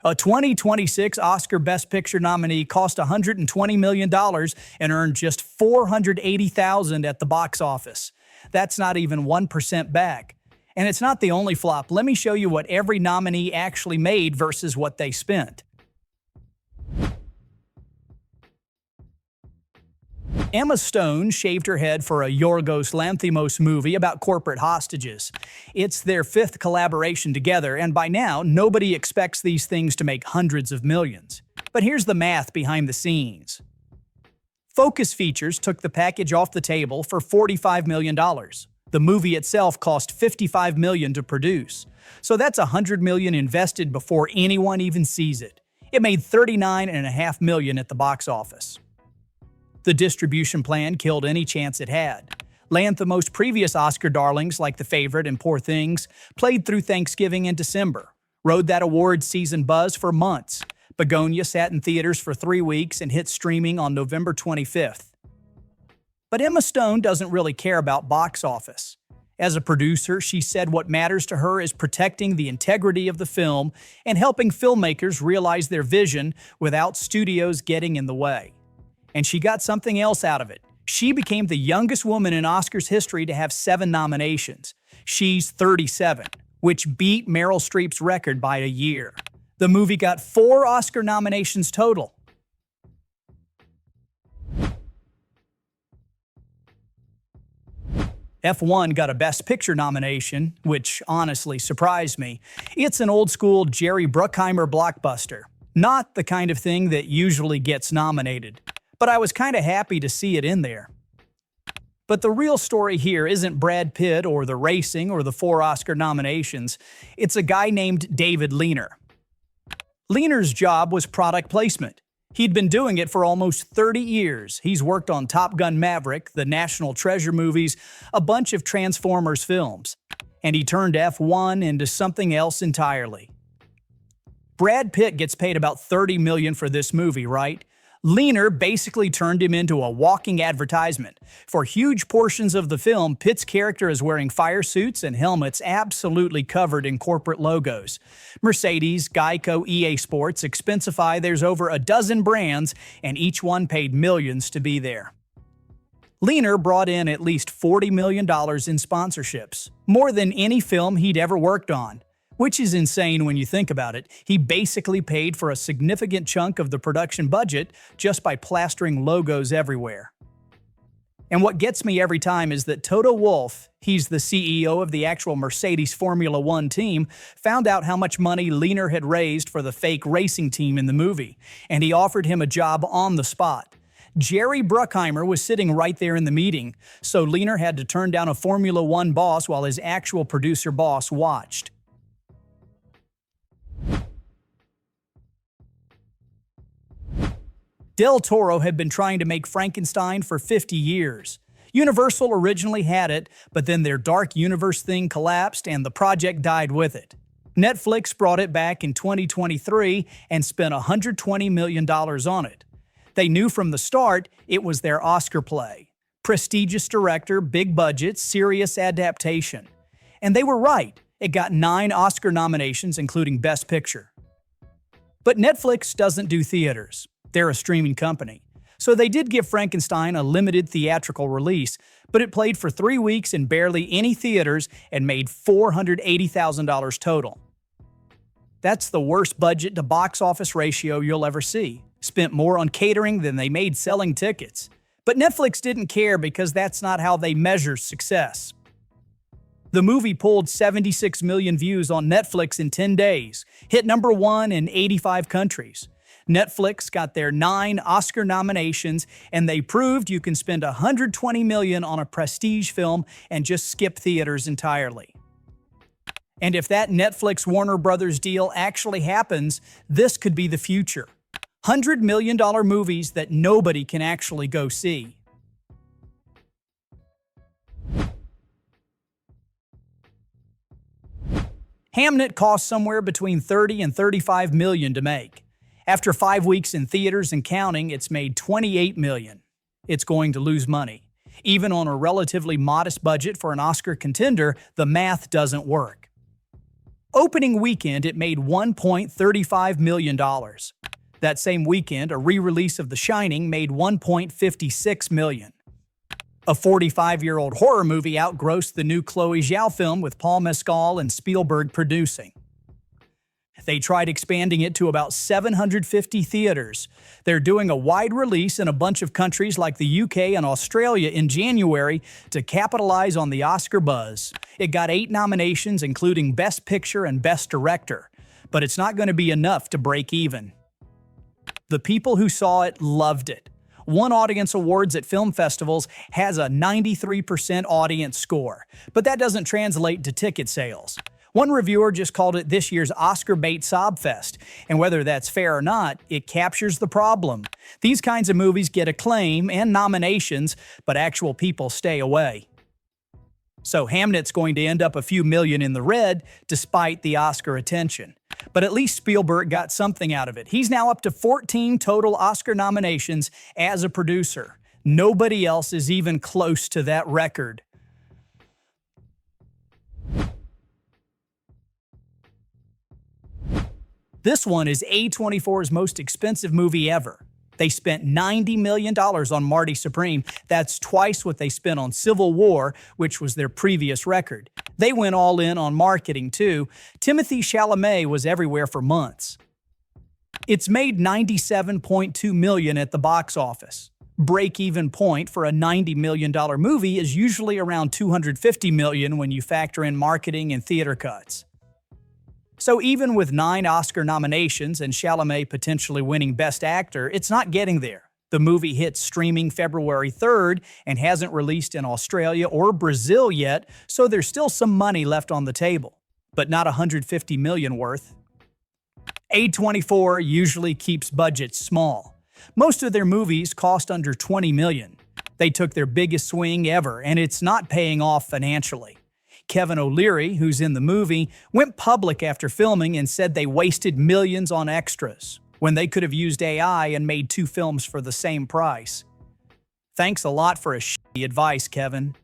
A 2026 Oscar Best Picture nominee cost $120 million and earned just $480,000 at the box office. That's not even 1% back. And it's not the only flop. Let me show you what every nominee actually made versus what they spent. Emma Stone shaved her head for a Yorgos Lanthimos movie about corporate hostages. It's their 5th collaboration together, and by now, nobody expects these things to make hundreds of millions. But here's the math behind the scenes. Focus Features took the package off the table for $45 million. The movie itself cost $55 million to produce. So that's $100 million invested before anyone even sees it. It made $39.5 million at the box office. The distribution plan killed any chance it had. Lanthimos' previous Oscar darlings like The Favorite and Poor Things played through Thanksgiving and December, rode that awards season buzz for months. Bugonia sat in theaters for 3 weeks and hit streaming on November 25th. But Emma Stone doesn't really care about box office. As a producer, she said what matters to her is protecting the integrity of the film and helping filmmakers realize their vision without studios getting in the way. And she got something else out of it. She became the youngest woman in Oscars history to have 7 nominations. She's 37, which beat Meryl Streep's record by a year. The movie got 4 Oscar nominations total. F1 got a Best Picture nomination, which honestly surprised me. It's an old-school Jerry Bruckheimer blockbuster. Not the kind of thing that usually gets nominated. But I was kind of happy to see it in there. But the real story here isn't Brad Pitt or the racing or the 4 Oscar nominations. It's a guy named David Leaner. Leaner's job was product placement. He'd been doing it for almost 30 years. He's worked on Top Gun Maverick, the National Treasure movies, a bunch of Transformers films. And he turned F1 into something else entirely. Brad Pitt gets paid about $30 million for this movie, right? Leaner basically turned him into a walking advertisement. For huge portions of the film, Pitt's character is wearing fire suits and helmets absolutely covered in corporate logos. Mercedes, Geico, EA Sports, Expensify, there's over a dozen brands, and each one paid millions to be there. Leaner brought in at least $40 million in sponsorships, more than any film he'd ever worked on. Which is insane when you think about it. He basically paid for a significant chunk of the production budget just by plastering logos everywhere. And what gets me every time is that Toto Wolff, he's the CEO of the actual Mercedes Formula One team, found out how much money Leaner had raised for the fake racing team in the movie, and he offered him a job on the spot. Jerry Bruckheimer was sitting right there in the meeting, so Leaner had to turn down a Formula One boss while his actual producer boss watched. Del Toro had been trying to make Frankenstein for 50 years. Universal originally had it, but then their Dark Universe thing collapsed and the project died with it. Netflix brought it back in 2023 and spent $120 million on it. They knew from the start it was their Oscar play. Prestigious director, big budget, serious adaptation. And they were right. It got 9 Oscar nominations, including Best Picture. But Netflix doesn't do theaters. They're a streaming company. So they did give Frankenstein a limited theatrical release, but it played for 3 weeks in barely any theaters and made $480,000 total. That's the worst budget to box office ratio you'll ever see. Spent more on catering than they made selling tickets. But Netflix didn't care because that's not how they measure success. The movie pulled 76 million views on Netflix in 10 days, hit #1 in 85 countries. Netflix got their 9 Oscar nominations, and they proved you can spend $120 million on a prestige film and just skip theaters entirely. And if that Netflix-Warner Brothers deal actually happens, this could be the future. $100 million movies that nobody can actually go see. Hamnet cost somewhere between $30 and $35 million to make. After 5 weeks in theaters and counting, it's made $28 million. It's going to lose money. Even on a relatively modest budget for an Oscar contender, the math doesn't work. Opening weekend, it made $1.35 million. That same weekend, a re-release of The Shining made $1.56 million. A 45-year-old horror movie outgrossed the new Chloe Zhao film with Paul Mescal and Spielberg producing. They tried expanding it to about 750 theaters. They're doing a wide release in a bunch of countries like the UK and Australia in January to capitalize on the Oscar buzz. It got 8 nominations, including Best Picture and Best Director, but it's not going to be enough to break even. The people who saw it loved it. Won audience awards at film festivals, has a 93% audience score, but that doesn't translate to ticket sales. One reviewer just called it this year's Oscar bait sobfest, and whether that's fair or not, it captures the problem. These kinds of movies get acclaim and nominations, but actual people stay away. So Hamnet's going to end up a few million in the red, despite the Oscar attention. But at least Spielberg got something out of it. He's now up to 14 total Oscar nominations as a producer. Nobody else is even close to that record. This one is A24's most expensive movie ever. They spent $90 million on Marty Supreme. That's twice what they spent on Civil War, which was their previous record. They went all in on marketing, too. Timothée Chalamet was everywhere for months. It's made $97.2 million at the box office. Break-even point for a $90 million movie is usually around $250 million when you factor in marketing and theater cuts. So even with 9 Oscar nominations and Chalamet potentially winning Best Actor, it's not getting there. The movie hits streaming February 3rd and hasn't released in Australia or Brazil yet, so there's still some money left on the table, but not $150 million worth. A24 usually keeps budgets small. Most of their movies cost under $20 million. They took their biggest swing ever, and it's not paying off financially. Kevin O'Leary, who's in the movie, went public after filming and said they wasted millions on extras, when they could have used AI and made 2 films for the same price. Thanks a lot for shitty advice, Kevin.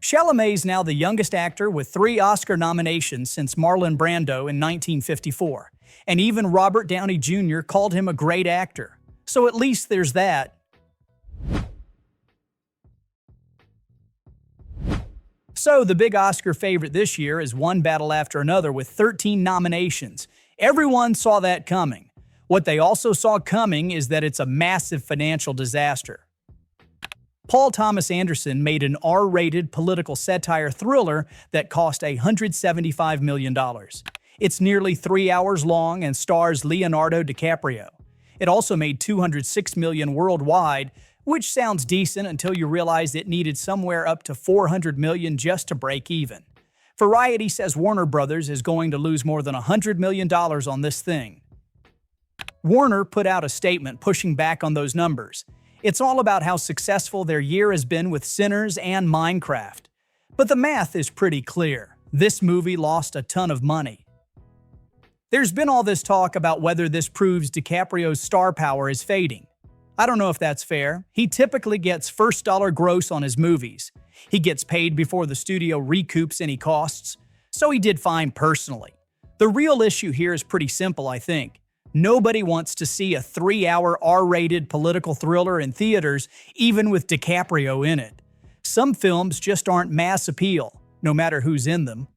Chalamet's now the youngest actor with 3 Oscar nominations since Marlon Brando in 1954, and even Robert Downey Jr. called him a great actor. So at least there's that. So the big Oscar favorite this year is One Battle After Another with 13 nominations. Everyone saw that coming. What they also saw coming is that it's a massive financial disaster. Paul Thomas Anderson made an R-rated political satire thriller that cost $175 million. It's nearly 3 hours long and stars Leonardo DiCaprio. It also made $206 million worldwide, which sounds decent until you realize it needed somewhere up to $400 million just to break even. Variety says Warner Brothers is going to lose more than $100 million on this thing. Warner put out a statement pushing back on those numbers. It's all about how successful their year has been with Sinners and Minecraft. But the math is pretty clear. This movie lost a ton of money. There's been all this talk about whether this proves DiCaprio's star power is fading. I don't know if that's fair. He typically gets first dollar gross on his movies. He gets paid before the studio recoups any costs, so he did fine personally. The real issue here is pretty simple, I think. Nobody wants to see a 3-hour R-rated political thriller in theaters, even with DiCaprio in it. Some films just aren't mass appeal, no matter who's in them.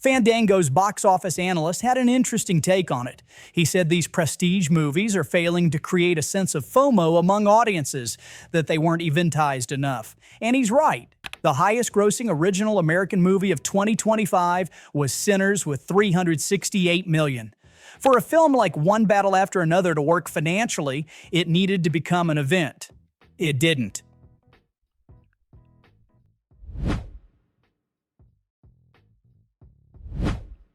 Fandango's box office analyst had an interesting take on it. He said these prestige movies are failing to create a sense of FOMO among audiences, that they weren't eventized enough. And he's right. The highest-grossing original American movie of 2025 was Sinners with $368 million. For a film like One Battle After Another to work financially, it needed to become an event. It didn't.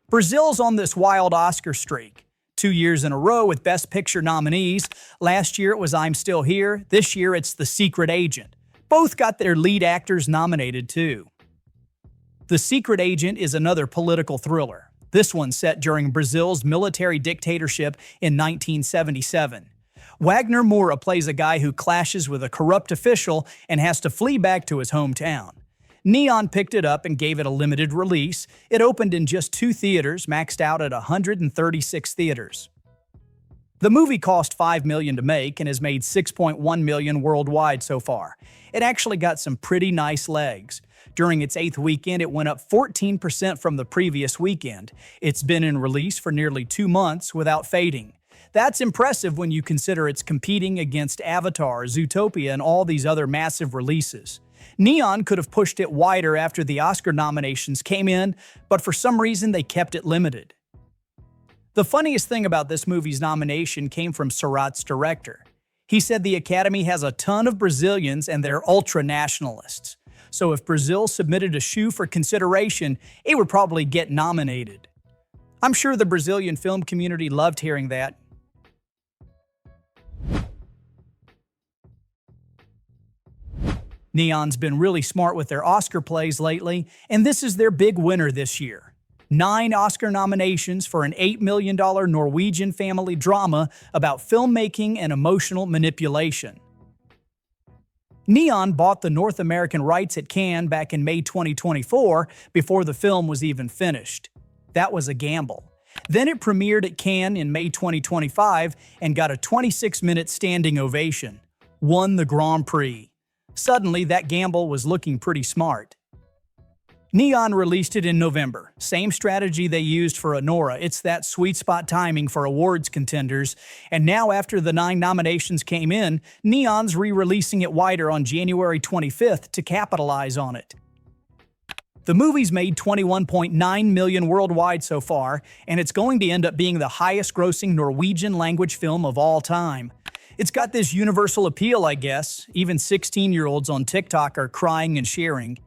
Brazil's on this wild Oscar streak. 2 years in a row with Best Picture nominees. Last year it was I'm Still Here. This year it's The Secret Agent. Both got their lead actors nominated too. The Secret Agent is another political thriller. This one set during Brazil's military dictatorship in 1977. Wagner Moura plays a guy who clashes with a corrupt official and has to flee back to his hometown. Neon picked it up and gave it a limited release. It opened in just 2 theaters, maxed out at 136 theaters. The movie cost $5 million to make and has made $6.1 million worldwide so far. It actually got some pretty nice legs. During its 8th weekend, it went up 14% from the previous weekend. It's been in release for nearly 2 months without fading. That's impressive when you consider it's competing against Avatar, Zootopia, and all these other massive releases. Neon could have pushed it wider after the Oscar nominations came in, but for some reason they kept it limited. The funniest thing about this movie's nomination came from Surat's director. He said the Academy has a ton of Brazilians and they're ultra-nationalists. So if Brazil submitted a shoe for consideration, it would probably get nominated. I'm sure the Brazilian film community loved hearing that. Neon's been really smart with their Oscar plays lately, and this is their big winner this year. 9 Oscar nominations for an $8 million Norwegian family drama about filmmaking and emotional manipulation. Neon bought the North American rights at Cannes back in May 2024 before the film was even finished. That was a gamble. Then it premiered at Cannes in May 2025 and got a 26-minute standing ovation. Won the Grand Prix. Suddenly, that gamble was looking pretty smart. Neon released it in November. Same strategy they used for Anora. It's that sweet spot timing for awards contenders. And now after the 9 nominations came in, Neon's re-releasing it wider on January 25th to capitalize on it. The movie's made $21.9 million worldwide so far, and it's going to end up being the highest-grossing Norwegian-language film of all time. It's got this universal appeal, I guess. Even 16-year-olds on TikTok are crying and sharing.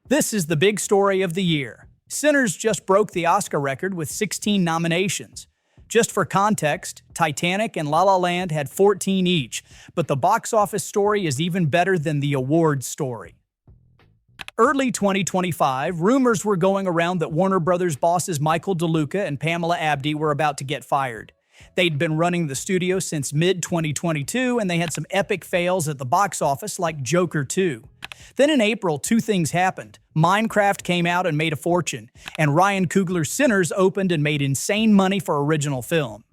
This is the big story of the year. Sinners just broke the Oscar record with 16 nominations. Just for context, Titanic and La La Land had 14 each, but the box office story is even better than the awards story. Early 2025, rumors were going around that Warner Brothers bosses Michael DeLuca and Pamela Abdy were about to get fired. They'd been running the studio since mid-2022, and they had some epic fails at the box office like Joker 2. Then in April, 2 things happened. Minecraft came out and made a fortune, and Ryan Coogler's Sinners opened and made insane money for original film.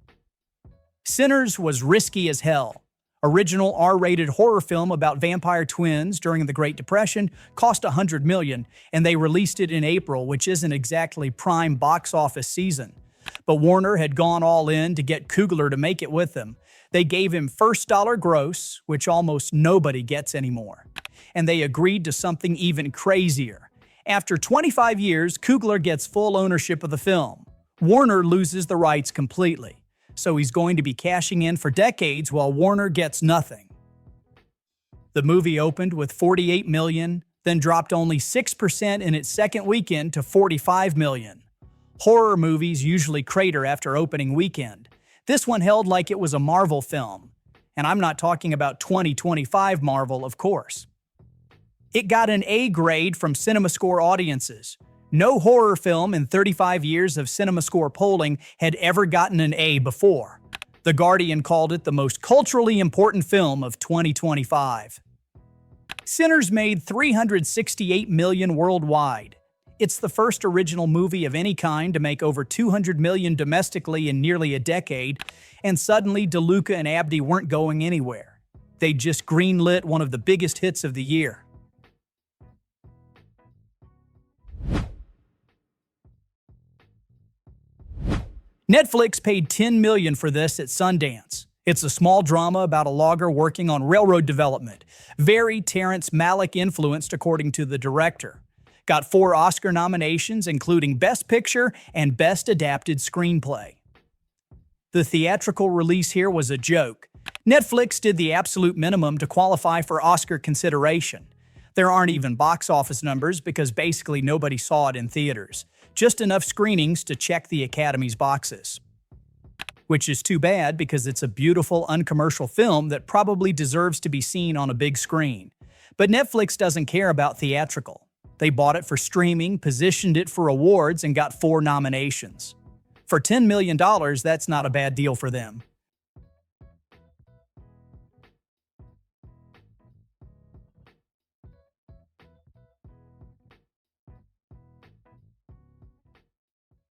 Sinners was risky as hell. Original R-rated horror film about vampire twins during the Great Depression cost $100 million, and they released it in April, which isn't exactly prime box office season. But Warner had gone all in to get Coogler to make it with them. They gave him first dollar gross, which almost nobody gets anymore. And they agreed to something even crazier. After 25 years, Coogler gets full ownership of the film. Warner loses the rights completely. So he's going to be cashing in for decades while Warner gets nothing. The movie opened with $48 million, then dropped only 6% in its second weekend to $45 million. Horror movies usually crater after opening weekend. This one held like it was a Marvel film. And I'm not talking about 2025 Marvel, of course. It got an A grade from CinemaScore audiences. No horror film in 35 years of CinemaScore polling had ever gotten an A before. The Guardian called it the most culturally important film of 2025. Sinners made $368 million worldwide. It's the first original movie of any kind to make over $200 million domestically in nearly a decade, and suddenly DeLuca and Abdy weren't going anywhere. They just greenlit one of the biggest hits of the year. Netflix paid $10 million for this at Sundance. It's a small drama about a logger working on railroad development. Very Terrence Malick influenced, according to the director. Got 4 Oscar nominations, including Best Picture and Best Adapted Screenplay. The theatrical release here was a joke. Netflix did the absolute minimum to qualify for Oscar consideration. There aren't even box office numbers because basically nobody saw it in theaters. Just enough screenings to check the Academy's boxes. Which is too bad because it's a beautiful, uncommercial film that probably deserves to be seen on a big screen. But Netflix doesn't care about theatrical. They bought it for streaming, positioned it for awards, and got 4 nominations. For $10 million, that's not a bad deal for them.